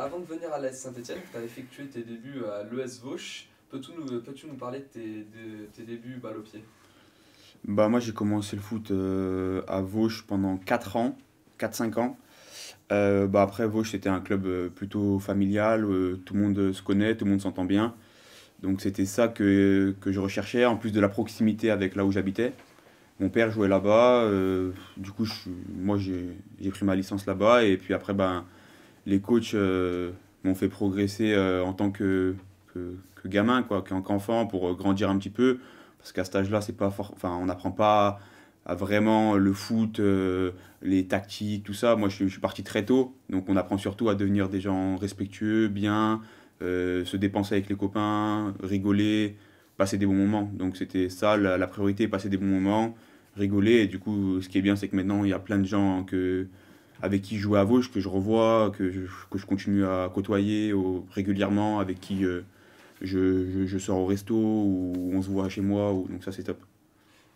avant de venir à l'AS Saint-Etienne, tu as effectué tes débuts à l'ES Vauche. Peux-tu nous parler de tes débuts balle au pied? Bah moi j'ai commencé le foot à Vauche pendant 4 ans, 4 5 ans. Bah après Vauche c'était un club plutôt familial, tout le monde se connaît, tout le monde s'entend bien. Donc c'était ça que je recherchais, en plus de la proximité avec là où j'habitais. Mon père jouait là-bas, du coup moi j'ai pris ma licence là-bas et puis après ben, les coachs m'ont fait progresser en tant que gamin, quoi, qu'enfant pour grandir un petit peu. Parce qu'à cet âge-là, c'est pas enfin, on n'apprend pas à vraiment le foot, les tactiques, tout ça. Moi, je suis parti très tôt, donc on apprend surtout à devenir des gens respectueux, bien, se dépenser avec les copains, rigoler, passer des bons moments. Donc c'était ça la priorité, passer des bons moments, rigoler. Et du coup, ce qui est bien, c'est que maintenant, il y a plein de gens avec qui je jouais à Vosges, que je revois, que je continue à côtoyer régulièrement, avec qui je sors au resto ou on se voit chez moi. Donc ça, c'est top.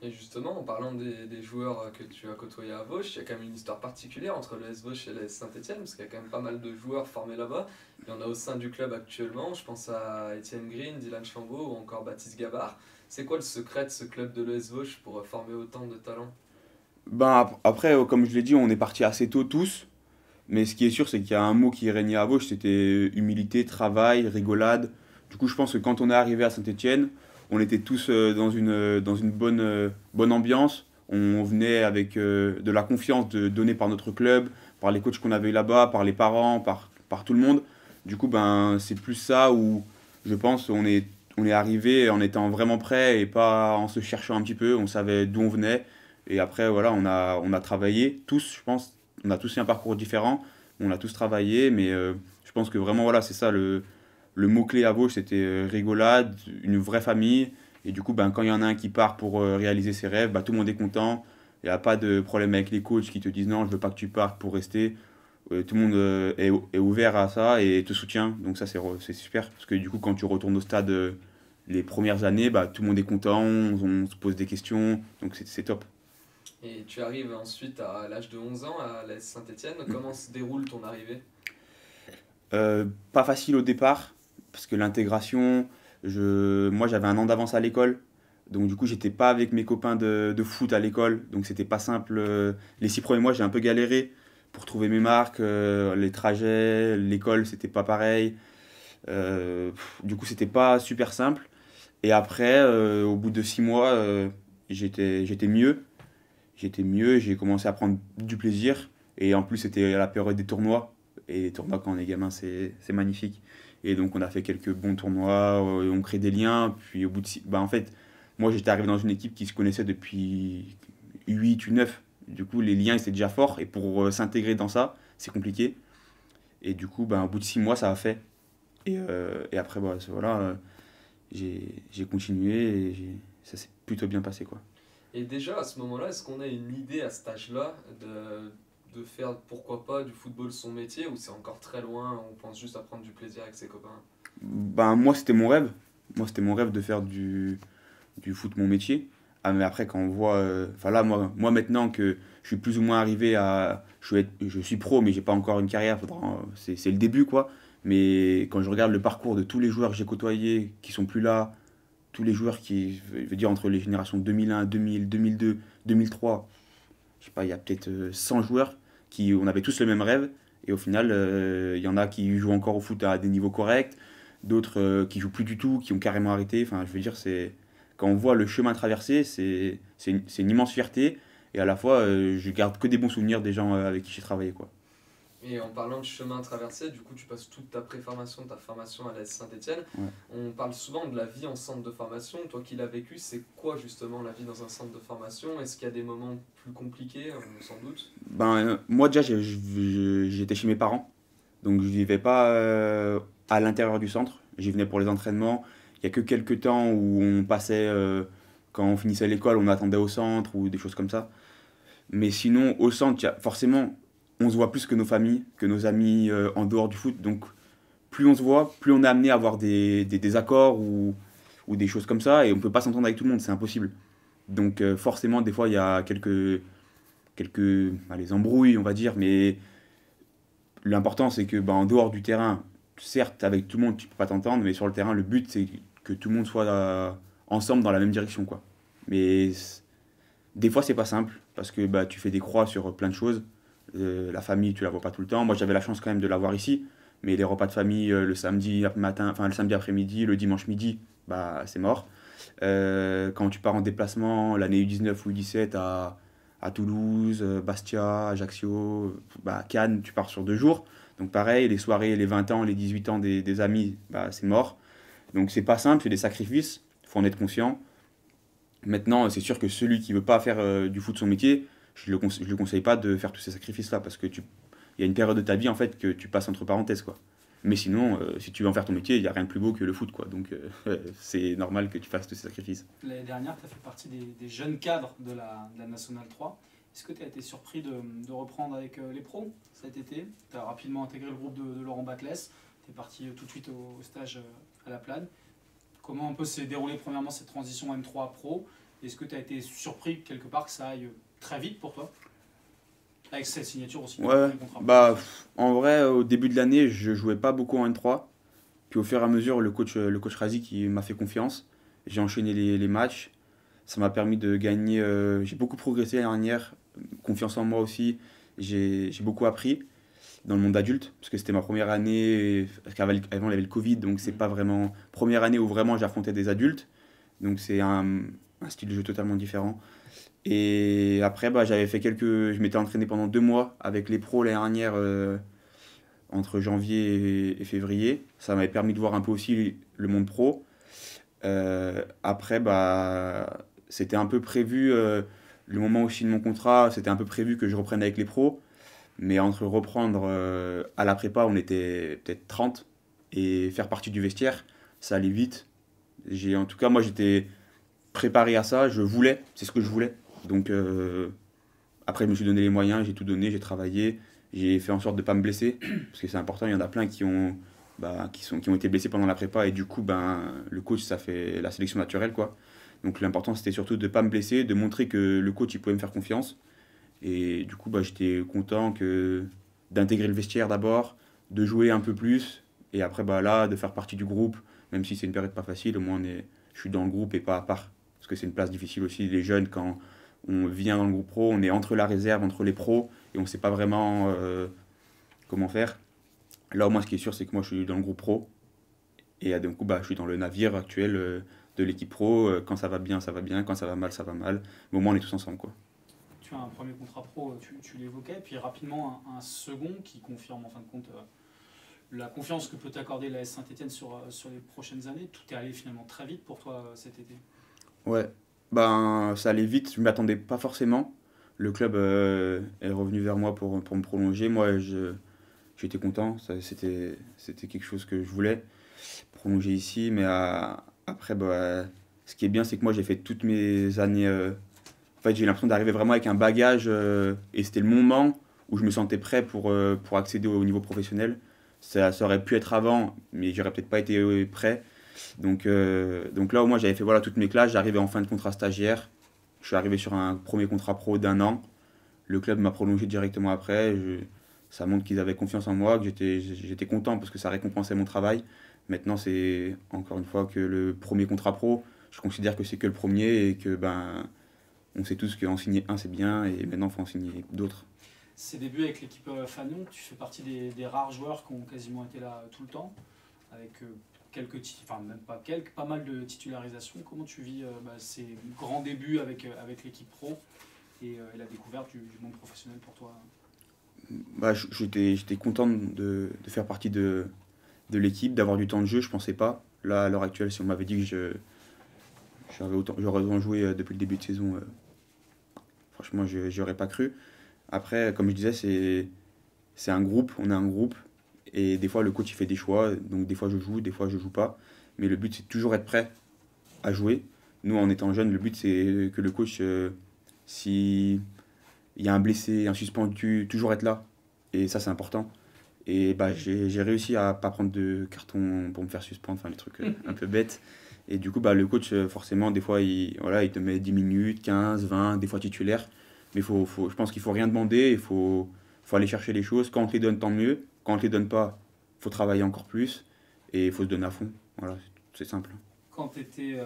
Et justement, en parlant des joueurs que tu as côtoyés à Vauche, il y a quand même une histoire particulière entre l'AS Vauche et l'AS Saint-Etienne, parce qu'il y a quand même pas mal de joueurs formés là-bas. Il y en a au sein du club actuellement, je pense à Étienne Green, Dylan Chambaud ou encore Baptiste Gabard. C'est quoi le secret de ce club de l'AS Vauche pour former autant de talents? Ben, après, comme je l'ai dit, on est parti assez tôt tous. Mais ce qui est sûr, c'est qu'il y a un mot qui régnait à Vosges, c'était humilité, travail, rigolade. Du coup, je pense que quand on est arrivé à Saint-Étienne, on était tous dans une bonne ambiance. On venait avec de la confiance donnée par notre club, par les coachs qu'on avait là-bas, par les parents, par tout le monde. Du coup, ben, c'est plus ça où je pense on est arrivé en étant vraiment prêt et pas en se cherchant un petit peu. On savait d'où on venait. Et après, voilà, on a travaillé tous, je pense. On a tous eu un parcours différent. On a tous travaillé, mais je pense que vraiment, voilà, c'est ça le mot-clé à Vosges, c'était rigolade, une vraie famille. Et du coup, ben, quand il y en a un qui part pour réaliser ses rêves, bah, tout le monde est content. Il n'y a pas de problème avec les coachs qui te disent non, je veux pas que tu partes pour rester. Tout le monde est ouvert à ça et te soutient. Donc ça, c'est super. Parce que du coup, quand tu retournes au stade les premières années, bah, tout le monde est content, on se pose des questions. Donc c'est top. Et tu arrives ensuite à l'âge de 11 ans à l'AS Saint-Etienne. Comment se déroule ton arrivée? Pas facile au départ, parce que l'intégration, moi j'avais un an d'avance à l'école, donc du coup j'étais pas avec mes copains de foot à l'école, donc c'était pas simple. Les 6 premiers mois j'ai un peu galéré pour trouver mes marques, les trajets, l'école c'était pas pareil. Du coup c'était pas super simple. Et après, au bout de 6 mois, j'étais mieux. J'étais mieux, j'ai commencé à prendre du plaisir. Et en plus, c'était à la période des tournois. Et les tournois, quand on est gamin, c'est magnifique. Et donc, on a fait quelques bons tournois, on crée des liens. Puis, au bout de bah, en fait, moi, j'étais arrivé dans une équipe qui se connaissait depuis 8 ou 9. Du coup, les liens étaient déjà forts. Et pour s'intégrer dans ça, c'est compliqué. Et du coup, bah, au bout de 6 mois, ça a fait. Et après, bah, voilà, j'ai continué et ça s'est plutôt bien passé, quoi. Et déjà à ce moment-là, est-ce qu'on a une idée à cet âge-là de faire, pourquoi pas, du football son métier ou c'est encore très loin, on pense juste à prendre du plaisir avec ses copains? Ben, moi, c'était mon rêve. Moi, c'était mon rêve de faire du foot mon métier. Ah, mais après, quand on voit. Enfin, là, moi, maintenant que je suis plus ou moins arrivé à. Je suis pro, mais j'ai pas encore une carrière. C'est le début, quoi. Mais quand je regarde le parcours de tous les joueurs que j'ai côtoyés, qui sont plus là, tous les joueurs qui. Je veux dire, entre les générations 2001, 2000, 2002, 2003, je sais pas, il y a peut-être 100 joueurs qui. On avait tous le même rêve. Et au final, il y en a qui jouent encore au foot à des niveaux corrects, d'autres qui jouent plus du tout, qui ont carrément arrêté. Enfin, je veux dire, quand on voit le chemin traversé, c'est une immense fierté. Et à la fois, je garde que des bons souvenirs des gens avec qui j'ai travaillé, quoi. Et en parlant de chemin traversé, du coup tu passes toute ta préformation, ta formation à l'AS Saint-Etienne. Ouais. On parle souvent de la vie en centre de formation. Toi qui l'as vécu, c'est quoi justement la vie dans un centre de formation? Est-ce qu'il y a des moments plus compliqués, sans doute? Ben, moi, déjà, j'étais chez mes parents. Donc, je vivais pas à l'intérieur du centre. J'y venais pour les entraînements. Il y a que quelques temps où on passait, quand on finissait l'école, on attendait au centre ou des choses comme ça. Mais sinon, au centre, forcément, on se voit plus que nos familles, que nos amis en dehors du foot. Donc, plus on se voit, plus on est amené à avoir des désaccords ou des choses comme ça. Et on ne peut pas s'entendre avec tout le monde, c'est impossible. Donc, forcément, des fois, il y a quelques embrouilles, on va dire. Mais l'important, c'est que en dehors du terrain, certes, avec tout le monde, tu peux pas t'entendre, mais sur le terrain, le but, c'est que tout le monde soit ensemble dans la même direction, quoi. Mais des fois, c'est pas simple, parce que tu fais des croix sur plein de choses. La famille, tu la vois pas tout le temps. Moi, j'avais la chance quand même de l'avoir ici, mais les repas de famille, le samedi matin, enfin le samedi après-midi, le dimanche midi, c'est mort. Quand tu pars en déplacement, l'année U19 ou U17 à Toulouse, Bastia, Ajaccio, Cannes, tu pars sur 2 jours. Donc pareil, les soirées, les 20 ans, les 18 ans des amis, c'est mort. Donc c'est pas simple, c'est des sacrifices, il faut en être conscient. Maintenant, c'est sûr que celui qui veut pas faire du foot son métier, je le conseille pas de faire tous ces sacrifices-là, parce que il y a une période de ta vie en fait que tu passes entre parenthèses, quoi. Mais sinon, si tu veux en faire ton métier, il n'y a rien de plus beau que le foot, quoi. Donc c'est normal que tu fasses tous ces sacrifices. L'année dernière, tu as fait partie des jeunes cadres de la Nationale 3. Est-ce que tu as été surpris de reprendre avec les pros cet été? Tu as rapidement intégré le groupe de Laurent Baclès. Tu es parti tout de suite au stage à la Plane. Comment un peu s'est déroulée premièrement cette transition M3 Pro? Est-ce que tu as été surpris quelque part que ça aille très vite pour toi? Avec cette signature aussi. Ouais, en vrai, au début de l'année, je jouais pas beaucoup en N3. Puis au fur et à mesure, le coach Razi qui m'a fait confiance. J'ai enchaîné les matchs. Ça m'a permis de gagner. J'ai beaucoup progressé l'année dernière. Confiance en moi aussi. J'ai beaucoup appris dans le monde adulte. Parce que c'était ma première année. Parce qu'avant, il y avait le Covid. Donc c'est pas vraiment. Première année où vraiment j'affrontais des adultes. Donc c'est un style de jeu totalement différent. Et après, je m'étais entraîné pendant 2 mois avec les pros l'année dernière, entre janvier et février. Ça m'avait permis de voir un peu aussi le monde pro. Après, c'était un peu prévu, le moment aussi de mon contrat, c'était un peu prévu que je reprenne avec les pros. Mais entre reprendre à la prépa, on était peut-être 30, et faire partie du vestiaire, ça allait vite. En tout cas, moi, j'étais préparé à ça, c'est ce que je voulais. Donc après, je me suis donné les moyens, j'ai tout donné, j'ai travaillé, j'ai fait en sorte de ne pas me blesser, parce que c'est important, il y en a plein qui ont été blessés pendant la prépa, et du coup, le coach, ça fait la sélection naturelle, quoi. Donc l'important, c'était surtout de ne pas me blesser, de montrer que le coach, il pouvait me faire confiance. Et du coup, j'étais content d'intégrer le vestiaire d'abord, de jouer un peu plus, et après, là, de faire partie du groupe, même si c'est une période pas facile, au moins je suis dans le groupe et pas à part. Parce que c'est une place difficile aussi, les jeunes, quand on vient dans le groupe pro, on est entre la réserve, entre les pros, et on ne sait pas vraiment comment faire. Là, au moins, ce qui est sûr, c'est que moi, je suis dans le groupe pro, et d'un coup, je suis dans le navire actuel de l'équipe pro. Quand ça va bien, quand ça va mal, ça va mal. Mais au moins, on est tous ensemble, quoi. Tu as un premier contrat pro, tu l'évoquais, puis rapidement un second qui confirme en fin de compte la confiance que peut t'accorder la S Saint-Etienne sur les prochaines années. Tout est allé finalement très vite pour toi cet été. Ouais, ça allait vite, je ne m'y attendais pas forcément. Le club est revenu vers moi pour me prolonger. Moi, j'étais content, c'était quelque chose que je voulais, prolonger ici. Mais après, ce qui est bien, c'est que moi, j'ai fait toutes mes années. En fait, j'ai l'impression d'arriver vraiment avec un bagage, et c'était le moment où je me sentais prêt pour accéder au niveau professionnel. Ça aurait pu être avant, mais j'aurais peut-être pas été prêt. Donc là, au moins, j'avais fait toutes mes classes. J'arrivais en fin de contrat stagiaire. Je suis arrivé sur un premier contrat pro d'1 an. Le club m'a prolongé directement après. Ça montre qu'ils avaient confiance en moi, que j'étais content parce que ça récompensait mon travail. Maintenant, c'est encore une fois que le premier contrat pro, je considère que c'est que le premier, et que on sait tous qu'en signer un, c'est bien, et maintenant, il faut en signer d'autres. Ces débuts avec l'équipe Fagnon, tu fais partie des rares joueurs qui ont quasiment été là tout le temps, avec pas mal de titularisations. Comment tu vis ces grands débuts avec l'équipe pro et la découverte du monde professionnel pour toi? J'étais content de faire partie de l'équipe, d'avoir du temps de jeu. Je pensais pas. Là, à l'heure actuelle, si on m'avait dit que j'aurais autant joué depuis le début de saison, franchement, j'y aurais pas cru. Après, comme je disais, c'est un groupe, on est un groupe, et des fois le coach il fait des choix, donc des fois je joue, des fois je joue pas. Mais le but, c'est toujours être prêt à jouer. Nous, en étant jeunes, le but, c'est que le coach, si il y a un blessé, un suspendu, toujours être là. Et ça, c'est important. Et j'ai réussi à pas prendre de carton pour me faire suspendre, enfin les trucs un peu bêtes. Et du coup, le coach, forcément, des fois, il te met 10 minutes, 15, 20, des fois titulaire. Mais je pense qu'il faut rien demander, il faut aller chercher les choses. Quand on te les donne, tant mieux. Quand on ne te les donne pas, il faut travailler encore plus et il faut se donner à fond. Voilà, c'est simple. Quand tu étais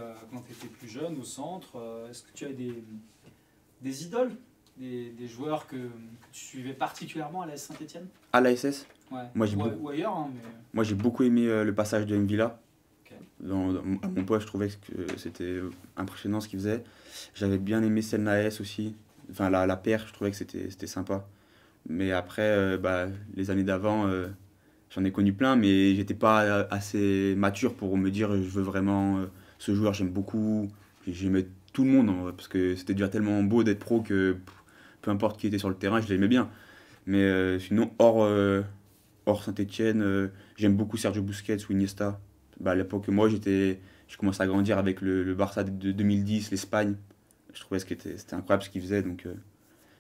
plus jeune au centre, est-ce que tu as des idoles, des joueurs que tu suivais particulièrement à la Saint-Etienne? À l'ASS, Ouais. moi, Ou ailleurs, hein, mais... moi j'ai beaucoup aimé le passage de Mvila. Ok. À mon poste, je trouvais que c'était impressionnant ce qu'il faisait. J'avais bien aimé Selnaes aussi. Enfin, la paire, je trouvais que c'était sympa. Mais après, les années d'avant, j'en ai connu plein, mais j'étais pas assez mature pour me dire je veux vraiment ce joueur, j'aime beaucoup. J'aimais tout le monde, en vrai, parce que c'était déjà tellement beau d'être pro que peu importe qui était sur le terrain, je l'aimais bien. Mais sinon, hors Saint-Etienne, j'aime beaucoup Sergio Busquets ou Iniesta. À l'époque, moi, je commençais à grandir avec le Barça de 2010, l'Espagne. Je trouvais que c'était incroyable ce qu'il faisait, donc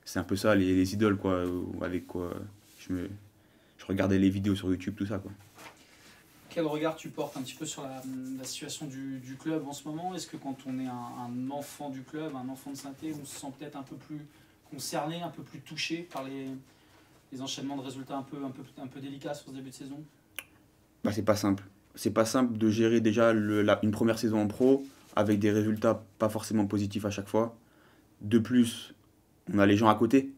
c'est un peu ça, les idoles, quoi, avec quoi je regardais les vidéos sur YouTube, tout ça, quoi. Quel regard tu portes un petit peu sur la situation du club en ce moment? Est-ce que quand on est un enfant du club, un enfant de Saint-Étienne, on se sent peut-être un peu plus concerné, un peu plus touché par les enchaînements de résultats un peu délicats sur ce début de saison? C'est pas simple. C'est pas simple de gérer déjà une première saison en pro avec des résultats pas forcément positifs à chaque fois. De plus, on a les gens à côté.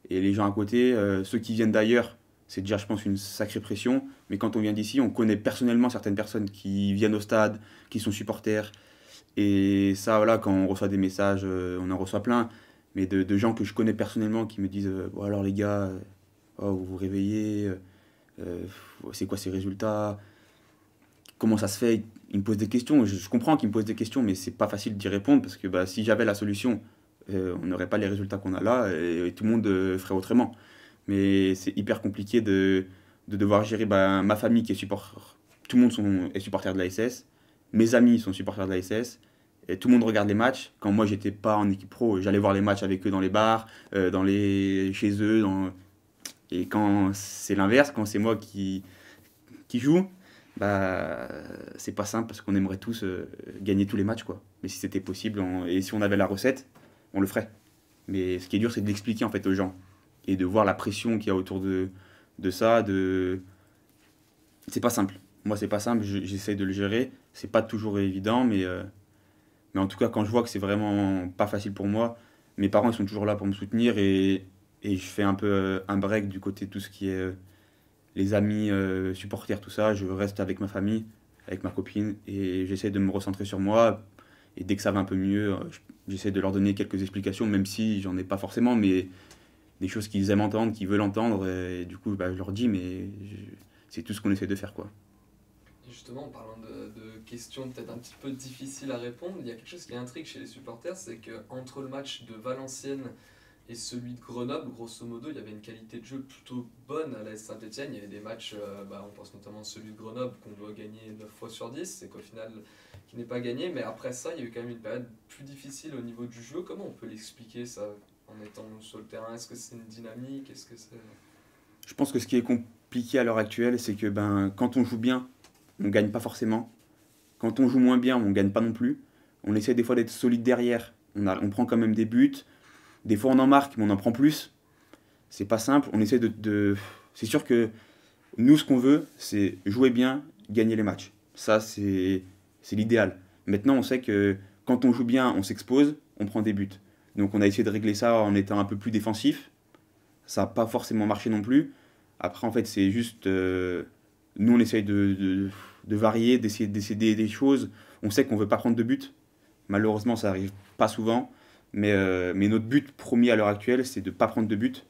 Et les gens à côté, ceux qui viennent d'ailleurs, c'est déjà, je pense, une sacrée pression. Mais quand on vient d'ici, on connaît personnellement certaines personnes qui viennent au stade, qui sont supporters. Et ça, voilà, quand on reçoit des messages, on en reçoit plein. Mais de gens que je connais personnellement qui me disent bon, alors les gars, vous vous réveillez, euh, c'est quoi ces résultats? Comment ça se fait? Ils me posent des questions. Je comprends qu'ils me posent des questions, mais c'est pas facile d'y répondre parce que si j'avais la solution, on n'aurait pas les résultats qu'on a là et tout le monde ferait autrement. Mais c'est hyper compliqué de devoir gérer ma famille qui est supporter. Tout le monde est supporter de la SS. Mes amis sont supporters de la SS. Et tout le monde regarde les matchs. Quand moi j'étais pas en équipe pro, j'allais voir les matchs avec eux dans les bars, chez eux. Et quand c'est l'inverse, quand c'est moi qui joue, c'est pas simple parce qu'on aimerait tous gagner tous les matchs, quoi. Mais si c'était possible, et si on avait la recette, on le ferait. Mais ce qui est dur, c'est de l'expliquer en fait aux gens et de voir la pression qu'il y a autour de ça. C'est pas simple. Moi, c'est pas simple. J'essaie de le gérer. C'est pas toujours évident, mais en tout cas, quand je vois que c'est vraiment pas facile pour moi, mes parents ils sont toujours là pour me soutenir et je fais un peu un break du côté de tout ce qui est les amis, supporters, tout ça. Je reste avec ma famille, avec ma copine et j'essaie de me recentrer sur moi. Et dès que ça va un peu mieux, j'essaie de leur donner quelques explications, même si j'en ai pas forcément, mais des choses qu'ils aiment entendre, qu'ils veulent entendre. Et du coup, je leur dis, mais c'est tout ce qu'on essaie de faire, quoi. Et justement, en parlant de questions peut-être un petit peu difficiles à répondre, il y a quelque chose qui intrigue chez les supporters, c'est qu'entre le match de Valenciennes et celui de Grenoble, grosso modo, il y avait une qualité de jeu plutôt bonne à l'AS Saint-Etienne. Il y avait des matchs, on pense notamment à celui de Grenoble, qu'on doit gagner 9 fois sur 10, c'est qu'au final, qui n'est pas gagné. Mais après ça, il y a eu quand même une période plus difficile au niveau du jeu. Comment on peut l'expliquer ça en étant sur le terrain? Est-ce que c'est une dynamique? Est-ce que c'est... Je pense que ce qui est compliqué à l'heure actuelle, c'est que quand on joue bien, on gagne pas forcément. Quand on joue moins bien, on gagne pas non plus. On essaie des fois d'être solide derrière. On prend quand même des buts. Des fois on en marque, mais on en prend plus. C'est pas simple. On essaie C'est sûr que nous, ce qu'on veut, c'est jouer bien, gagner les matchs. Ça, c'est l'idéal. Maintenant, on sait que quand on joue bien, on s'expose, on prend des buts. Donc on a essayé de régler ça en étant un peu plus défensif. Ça n'a pas forcément marché non plus. Après, en fait, c'est juste... nous, on essaye de varier, d'essayer des choses. On sait qu'on ne veut pas prendre de but. Malheureusement, ça n'arrive pas souvent. Mais notre but premier à l'heure actuelle, c'est de ne pas prendre de but.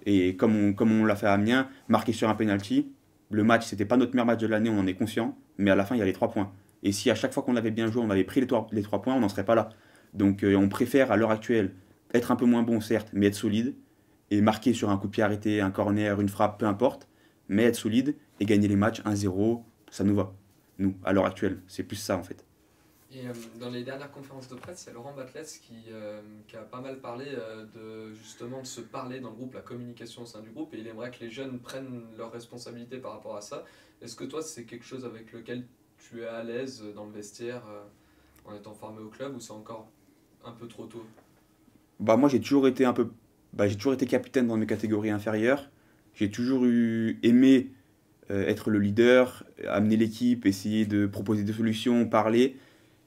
Et comme on l'a fait à Amiens, marquer sur un penalty. Le match, c'était pas notre meilleur match de l'année, on en est conscient. Mais à la fin, il y a les 3 points. Et si à chaque fois qu'on avait bien joué, on avait pris les 3 points, on n'en serait pas là. Donc on préfère à l'heure actuelle être un peu moins bon, certes, mais être solide. Et marquer sur un coup de pied arrêté, un corner, une frappe, peu importe. Mais être solide et gagner les matchs 1-0, ça nous va. Nous, à l'heure actuelle, c'est plus ça en fait. Et dans les dernières conférences de presse, il y a Laurent Batles qui a pas mal parlé justement de se parler dans le groupe, la communication au sein du groupe, et il aimerait que les jeunes prennent leurs responsabilités par rapport à ça. Est-ce que toi, c'est quelque chose avec lequel tu es à l'aise dans le vestiaire en étant formé au club, ou c'est encore un peu trop tôt? Moi, j'ai toujours été capitaine dans mes catégories inférieures. J'ai toujours aimé être le leader, amener l'équipe, essayer de proposer des solutions, parler.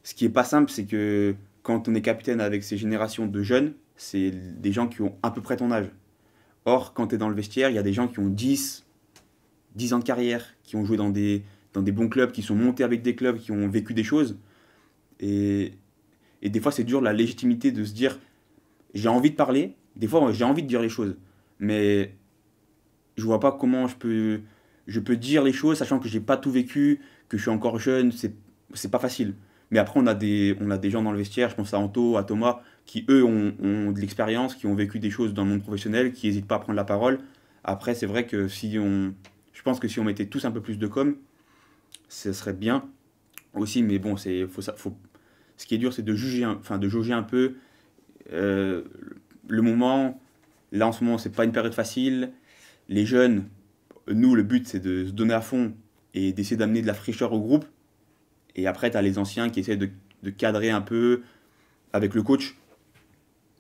Ce qui est pas simple, c'est que quand on est capitaine avec ces générations de jeunes, c'est des gens qui ont à peu près ton âge. Or, quand tu es dans le vestiaire, il y a des gens qui ont 10 ans de carrière, qui ont joué dans des bons clubs, qui sont montés avec des clubs, qui ont vécu des choses. Et, et des fois, c'est dur la légitimité de se dire j'ai envie de parler, des fois j'ai envie de dire les choses, mais je vois pas comment je peux dire les choses sachant que j'ai pas tout vécu, que je suis encore jeune, c'est pas facile. Mais après, on a des gens dans le vestiaire, je pense à Anto, à Thomas, qui eux ont de l'expérience, qui ont vécu des choses dans le monde professionnel, qui n'hésitent pas à prendre la parole. Après, c'est vrai que je pense que si on mettait tous un peu plus de com, ce serait bien aussi, mais bon, ce qui est dur, c'est de juger, enfin, de jauger un peu euh, le moment. Là, en ce moment, c'est pas une période facile. Les jeunes, nous, le but, c'est de se donner à fond et d'essayer d'amener de la fraîcheur au groupe. Et après, tu as les anciens qui essaient de cadrer un peu avec le coach,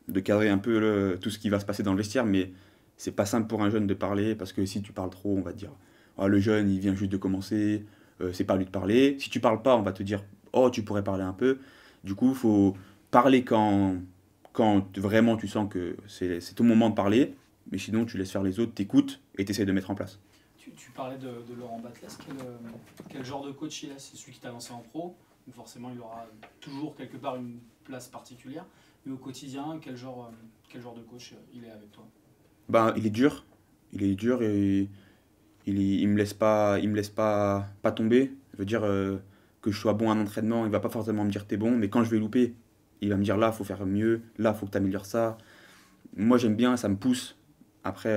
de cadrer un peu tout ce qui va se passer dans le vestiaire. Mais c'est pas simple pour un jeune de parler parce que si tu parles trop, on va te dire ah, le jeune, il vient juste de commencer, c'est pas à lui de parler. Si tu parles pas, on va te dire oh, tu pourrais parler un peu. Du coup, il faut parler quand vraiment tu sens que c'est ton moment de parler. Mais sinon, tu laisses faire les autres, t'écoutes et t'essayes de mettre en place. Tu parlais de Laurent Batles. Quel genre de coach il est? C'est celui qui t'a lancé en pro, donc forcément il aura toujours quelque part une place particulière. Mais au quotidien, quel genre de coach il est avec toi? Ben, il est dur. Il est dur et il me laisse pas tomber. Je veux dire que je sois bon à un entraînement, il va pas forcément me dire t'es bon, mais quand je vais louper, il va me dire là, faut faire mieux, là, faut que tu améliores ça. Moi, j'aime bien, ça me pousse. Après,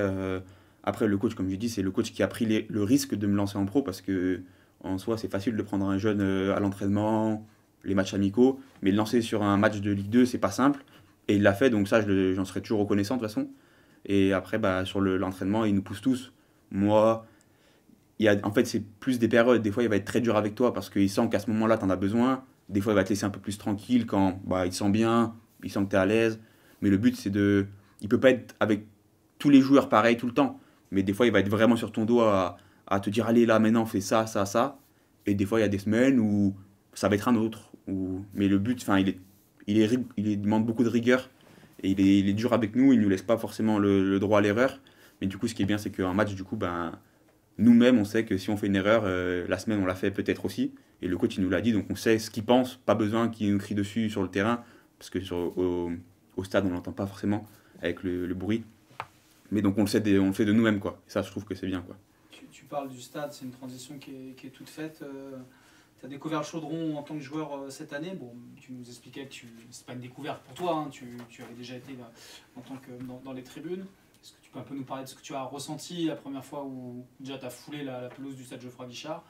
après le coach, comme je dis, c'est le coach qui a pris le risque de me lancer en pro parce que en soi, c'est facile de prendre un jeune à l'entraînement, les matchs amicaux, mais le lancer sur un match de Ligue 2, c'est pas simple. Et il l'a fait, donc ça, j'en serai toujours reconnaissant de toute façon. Et après, bah, sur l'entraînement, il nous pousse tous. Moi, en fait, c'est plus des périodes. Des fois, il va être très dur avec toi parce qu'il sent qu'à ce moment-là, tu en as besoin. Des fois, il va te laisser un peu plus tranquille quand bah, il sent bien, il sent que tu es à l'aise. Mais le but, c'est de. Il peut pas être avec tous les joueurs pareil tout le temps. Mais des fois, il va être vraiment sur ton dos à te dire allez, là, maintenant, fais ça, ça, ça. Et des fois, il y a des semaines où ça va être un autre. Mais le but, enfin, il demande beaucoup de rigueur. Et il est dur avec nous. Il nous laisse pas forcément le droit à l'erreur. Mais du coup, ce qui est bien, c'est qu'un match, du coup, ben nous-mêmes, on sait que si on fait une erreur, la semaine, on l'a fait peut-être aussi. Et le coach, il nous l'a dit, donc on sait ce qu'il pense. Pas besoin qu'il nous crie dessus sur le terrain, parce que au stade, on l'entend pas forcément avec le bruit. Mais donc on le fait de nous-mêmes, quoi. Et ça, je trouve que c'est bien, quoi. Tu parles du stade, c'est une transition qui est toute faite. Tu as découvert le Chaudron en tant que joueur cette année. Bon, tu nous expliquais que c'est pas une découverte pour toi, hein. Tu avais déjà été là, en tant que dans les tribunes. Est-ce que tu peux un peu nous parler de ce que tu as ressenti la première fois où déjà tu as foulé la pelouse du stade Geoffroy Guichard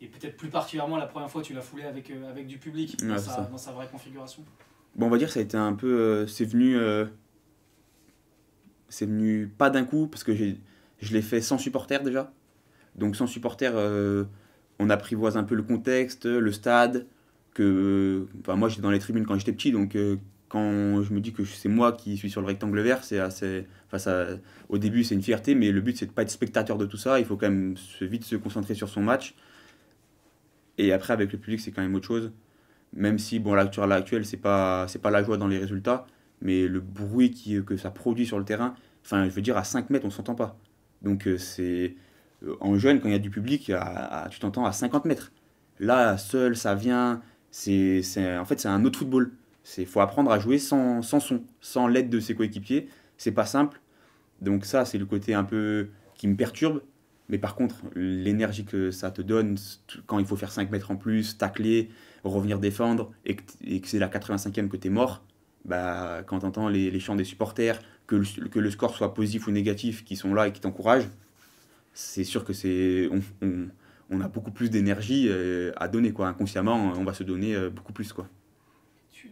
et peut-être plus particulièrement la première fois où tu l'as foulé avec du public Ouais, dans sa vraie configuration? Bon, on va dire que ça a été un peu. C'est venu pas d'un coup, parce que je l'ai fait sans supporter déjà. Donc sans supporter, on apprivoise un peu le contexte, le stade. Enfin, moi, j'étais dans les tribunes quand j'étais petit, donc quand je me dis que c'est moi qui suis sur le rectangle vert, c'est assez. Enfin, au début, c'est une fierté, mais le but, c'est de pas être spectateur de tout ça. Il faut quand même vite se concentrer sur son match. Et après, avec le public, c'est quand même autre chose. Même si, bon, à l'heure actuelle, c'est pas la joie dans les résultats, mais le bruit que ça produit sur le terrain, enfin, je veux dire, à 5 mètres, on s'entend pas. Donc, en jeune, quand il y a du public, tu t'entends à 50 mètres. Là, seul, ça vient. En fait, c'est un autre football. Il faut apprendre à jouer sans son, sans l'aide de ses coéquipiers. C'est pas simple. Donc, ça, c'est le côté un peu qui me perturbe. Mais par contre, l'énergie que ça te donne, quand il faut faire 5 mètres en plus, tacler, revenir défendre, et que c'est la 85e que tu es mort, bah, quand tu entends les chants des supporters, que le score soit positif ou négatif, qui sont là et qui t'encouragent, c'est sûr que on a beaucoup plus d'énergie à donner, quoi. Inconsciemment, on va se donner beaucoup plus, quoi.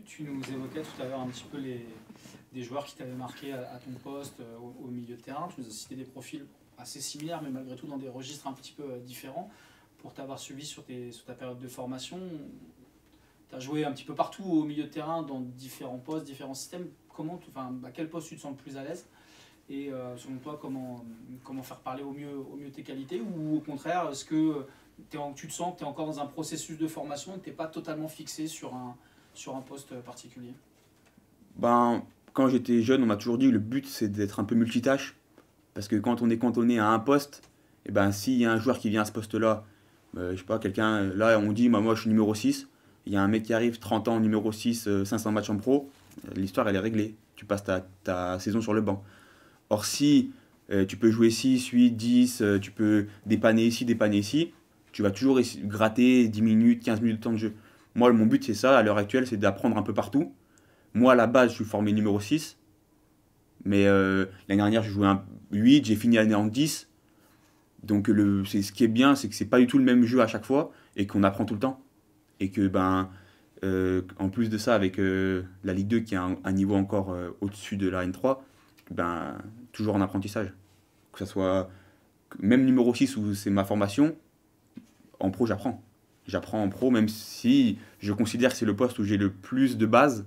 Tu nous évoquais tout à l'heure un petit peu des joueurs qui t'avaient marqué à ton poste au milieu de terrain. Tu nous as cité des profils assez similaires, mais malgré tout dans des registres un petit peu différents. Pour t'avoir suivi sur ta période de formation, tu as joué un petit peu partout au milieu de terrain, dans différents postes, différents systèmes. À quel poste tu te sens le plus à l'aise? Et selon toi, comment faire parler au mieux tes qualités? Ou au contraire, est-ce que tu te sens que tu es encore dans un processus de formation et que tu n'es pas totalement fixé sur un poste particulier? Ben, quand j'étais jeune, on m'a toujours dit que le but c'est d'être un peu multitâche. Parce que quand on est cantonné à un poste, et ben, s'il y a un joueur qui vient à ce poste-là, je sais pas, quelqu'un, là on dit moi je suis numéro 6, il y a un mec qui arrive, 30 ans, numéro 6, 500 matchs en pro, l'histoire elle est réglée. Tu passes ta saison sur le banc. Or si tu peux jouer 6, 8, 10, tu peux dépanner ici, tu vas toujours gratter 10 minutes, 15 minutes de temps de jeu. Moi mon but c'est ça, à l'heure actuelle, c'est d'apprendre un peu partout. Moi à la base je suis formé numéro 6, mais l'année dernière j'ai joué un 8, j'ai fini l'année en 10. Donc ce qui est bien, c'est que c'est pas du tout le même jeu à chaque fois et qu'on apprend tout le temps. Et que en plus de ça, avec la Ligue 2 qui est un niveau encore au-dessus de la N3, toujours en apprentissage. Que ce soit même numéro 6 où c'est ma formation, en pro j'apprends. J'apprends en pro, même si je considère que c'est le poste où j'ai le plus de base,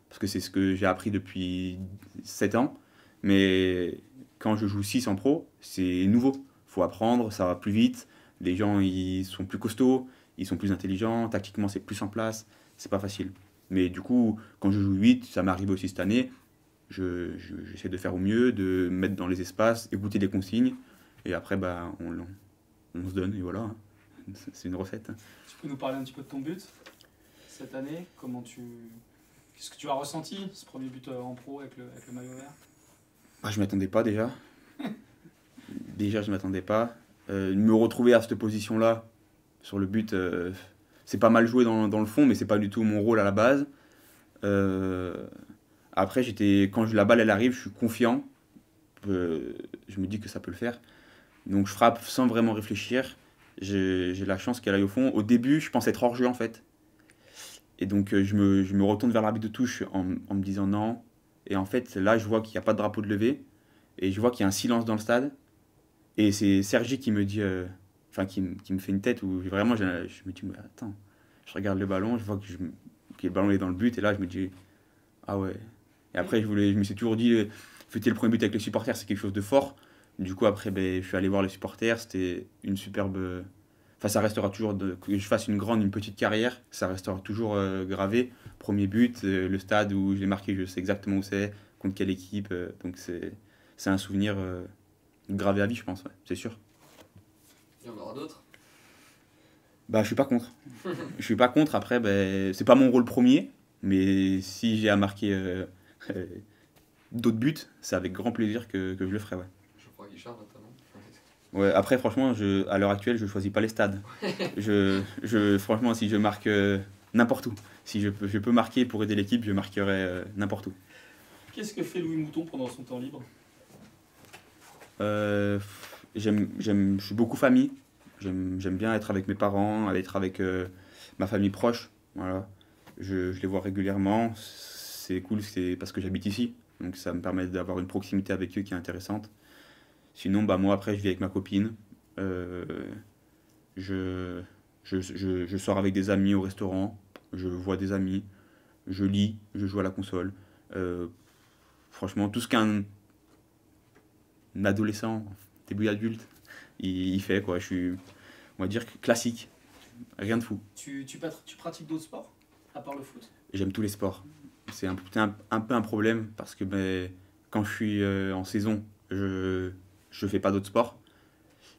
parce que c'est ce que j'ai appris depuis 7 ans. Mais quand je joue 6 en pro, c'est nouveau. Faut apprendre, ça va plus vite. Les gens, ils sont plus costauds, ils sont plus intelligents. Tactiquement, c'est plus en place. C'est pas facile. Mais du coup, quand je joue 8, ça m'est arrivé aussi cette année. J'essaie de faire au mieux, de me mettre dans les espaces, écouter les consignes. Et après, on se donne. Et voilà. C'est une recette. Tu peux nous parler un petit peu de ton but cette année? Qu'est-ce que tu as ressenti, ce premier but en pro avec le maillot vert? Je m'attendais pas déjà. Déjà, je m'attendais pas. Me retrouver à cette position-là, sur le but, c'est pas mal joué dans le fond, mais c'est pas du tout mon rôle à la base. Après, quand la balle elle arrive, je suis confiant. Je me dis que ça peut le faire. Donc je frappe sans vraiment réfléchir. J'ai la chance qu'elle aille au fond. Au début, je pensais être hors jeu en fait. Et donc je me retourne vers l'arbitre de touche en me disant non. Et en fait, là, je vois qu'il n'y a pas de drapeau de levée. Et je vois qu'il y a un silence dans le stade. Et c'est Sergi qui me dit, qui me fait une tête où vraiment je me dis, mais attends, je regarde le ballon, je vois que le ballon est dans le but, et là je me dis, ah ouais. Et après, je me suis toujours dit, fêter le premier but avec les supporters, c'est quelque chose de fort. Du coup, après, je suis allé voir les supporters, c'était une superbe. Enfin, ça restera toujours, que je fasse une petite carrière, ça restera toujours gravé. Premier but, le stade où je l'ai marqué, je sais exactement où c'est, contre quelle équipe, donc c'est un souvenir gravé à vie, je pense, ouais, c'est sûr. Il y en aura d'autres? Je suis pas contre. Je suis pas contre, après, c'est pas mon rôle premier, mais si j'ai à marquer d'autres buts, c'est avec grand plaisir que je le ferai, ouais. Je crois Guichard notamment. Ouais, après, franchement, à l'heure actuelle, je choisis pas les stades. Franchement, si je marque n'importe où, si je peux marquer pour aider l'équipe, je marquerai n'importe où. Qu'est-ce que fait Louis Mouton pendant son temps libre? Je suis beaucoup famille. J'aime bien être avec mes parents, être avec ma famille proche. Voilà. Je les vois régulièrement. C'est cool, c'est parce que j'habite ici. Donc ça me permet d'avoir une proximité avec eux qui est intéressante. Sinon, moi, après, je vis avec ma copine. Je sors avec des amis au restaurant. Je vois des amis. Je lis. Je joue à la console. Franchement, tout ce qu'un adolescent, début adulte, il fait, quoi. Je suis, on va dire, classique. Rien de fou. Tu pratiques d'autres sports, à part le foot? J'aime tous les sports. C'est un peu un problème parce que quand je suis en saison, je fais pas d'autres sports.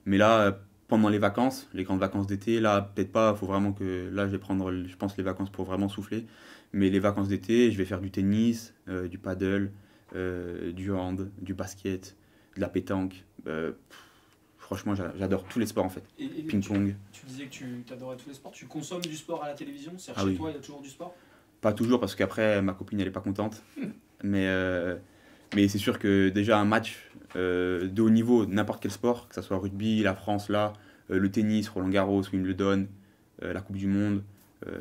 Mais là, pendant les vacances, les grandes vacances d'été, là, peut-être pas, faut vraiment que. Là, je vais prendre, je pense, les vacances pour vraiment souffler. Mais les vacances d'été, je vais faire du tennis, du paddle, du hand, du basket, de la pétanque. Franchement, j'adore tous les sports en fait. Ping-pong. Tu disais que tu adorais tous les sports. Tu consommes du sport à la télévision? C'est-à-dire Ah chez oui. toi, il y a toujours du sport? Pas toujours parce qu'après, ma copine, elle est pas contente. Mais c'est sûr que déjà un match de haut niveau, n'importe quel sport, que ce soit rugby, la France là, le tennis, Roland-Garros, Wimbledon, la Coupe du Monde,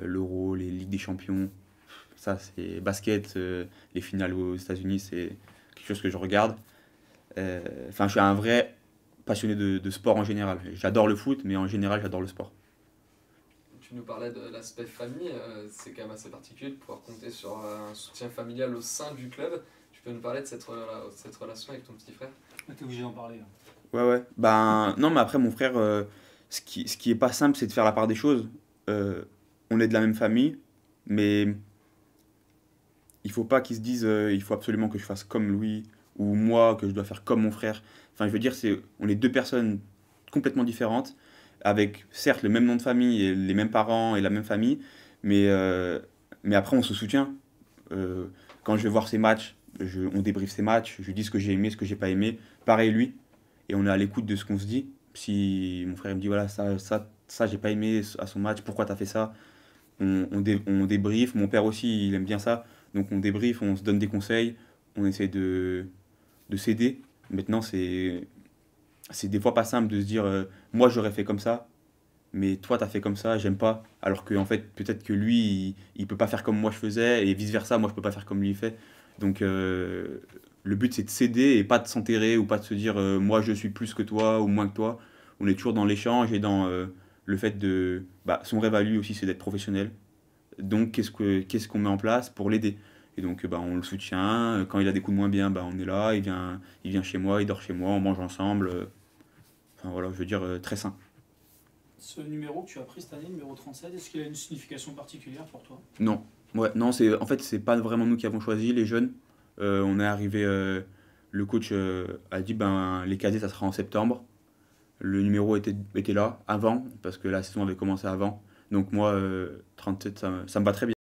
l'Euro, les Ligues des Champions, ça c'est basket, les finales aux États-Unis, c'est quelque chose que je regarde. Je suis un vrai passionné de sport en général. J'adore le foot, mais en général, j'adore le sport. Tu nous parlais de l'aspect famille, c'est quand même assez particulier de pouvoir compter sur un soutien familial au sein du club. Tu peux nous parler de cette relation avec ton petit frère? T'es obligé d'en parler, hein. Ouais. Ben, non, mais après, mon frère, ce qui est pas simple, c'est de faire la part des choses. On est de la même famille, mais il faut pas qu'ils se disent il faut absolument que je fasse comme lui, ou moi, que je dois faire comme mon frère. Enfin, je veux dire, on est deux personnes complètement différentes, avec certes le même nom de famille, et les mêmes parents et la même famille, mais, mais après, on se soutient. Quand je vais voir ses matchs, on débriefe ses matchs, je lui dis ce que j'ai aimé, ce que j'ai pas aimé. Pareil, lui. Et on est à l'écoute de ce qu'on se dit. Si mon frère me dit, voilà, ça j'ai pas aimé à son match, pourquoi t'as fait ça? On débriefe. Mon père aussi, il aime bien ça. Donc on débriefe, on se donne des conseils, on essaie de s'aider. Maintenant, c'est des fois pas simple de se dire, moi j'aurais fait comme ça, mais toi t'as fait comme ça, j'aime pas. Alors que en fait, peut-être que lui, il peut pas faire comme moi je faisais, et vice-versa, moi je peux pas faire comme lui il fait. Donc le but c'est de s'aider et pas de s'enterrer ou pas de se dire moi je suis plus que toi ou moins que toi. On est toujours dans l'échange et dans le fait de... Bah, son rêve à lui aussi c'est d'être professionnel. Donc qu'est-ce qu'on met en place pour l'aider? Et donc bah, on le soutient, quand il a des coups de moins bien, bah, on est là, il vient chez moi, il dort chez moi, on mange ensemble. Enfin voilà, je veux dire très sain. Ce numéro que tu as pris cette année, numéro 37, est-ce qu'il a une signification particulière pour toi? Non, ouais, non, en fait c'est pas vraiment nous qui avons choisi les jeunes. On est arrivé, le coach a dit ben les cadets ça sera en septembre. Le numéro était là avant parce que la saison avait commencé avant. Donc moi 37 ça me va très bien.